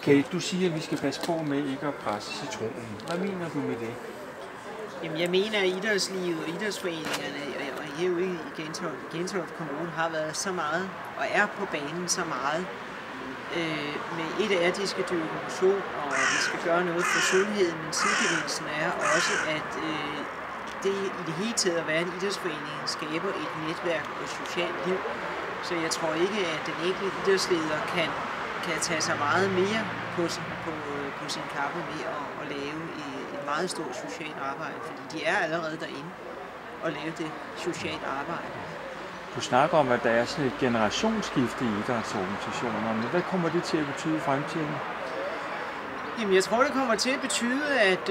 Kate, du siger, at vi skal passe på med ikke at presse citronen. Hvad mener du med det? Jamen, jeg mener, at idrætslivet og idrætsforeningerne og herude i Gentofte Kommune har været så meget og er på banen så meget. Men et er, at de skal dyrke motion, og de skal gøre noget for sundheden, men sidegevinsten er også, at det i det hele taget at være en idrætsforening skaber et netværk og et socialt liv. Så jeg tror ikke, at den enkelte idrætsleder kan tage sig meget mere på sin kappe med at lave et meget stort socialt arbejde, fordi de er allerede derinde og lave det socialt arbejde. Du snakker om, at der er sådan et generationsskifte i idrætsorganisationerne. Hvad kommer det til at betyde i fremtiden? Jamen, jeg tror, det kommer til at betyde, at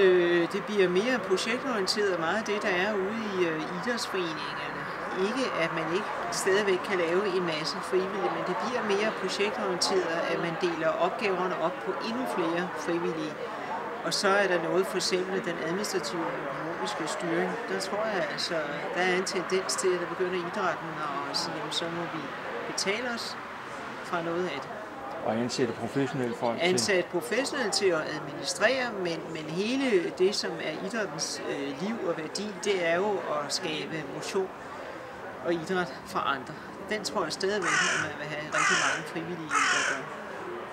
det bliver mere projektorienteret meget af det, der er ude i idrætsforeningerne. Ikke, at man ikke stadigvæk kan lave en masse frivillige, men det bliver mere projektorienteret, at man deler opgaverne op på endnu flere frivillige. Og så er der noget for eksempel den administrative og økonomiske styring. Der tror jeg altså, der er en tendens til, at der begynder idrætten at sige, jamen så må vi betale os fra noget af det. Og ansætte professionelle folk til? Ansætte professionelle til at administrere, men hele det, som er idrættens liv og værdi, det er jo at skabe motion og idræt for andre. Den tror jeg stadigvæk, at man vil have rigtig mange frivillige, der gør.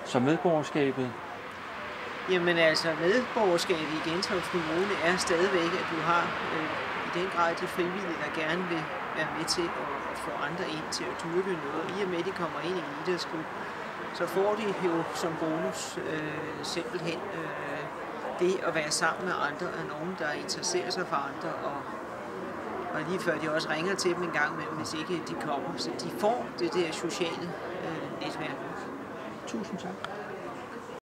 Så medborgerskabet? Jamen altså, medborgerskabet i Gentofte Kommune er stadigvæk, at du har i den grad de frivillige, der gerne vil være med til at få andre ind til at dyrke noget. I og med, at de kommer ind i en idrætsklub, så får de jo som bonus simpelthen det at være sammen med andre, og nogen, der interesserer sig for andre, og lige før de også ringer til dem en gang imellem, hvis ikke de kommer. Så de får det der sociale netværk. Tusind tak.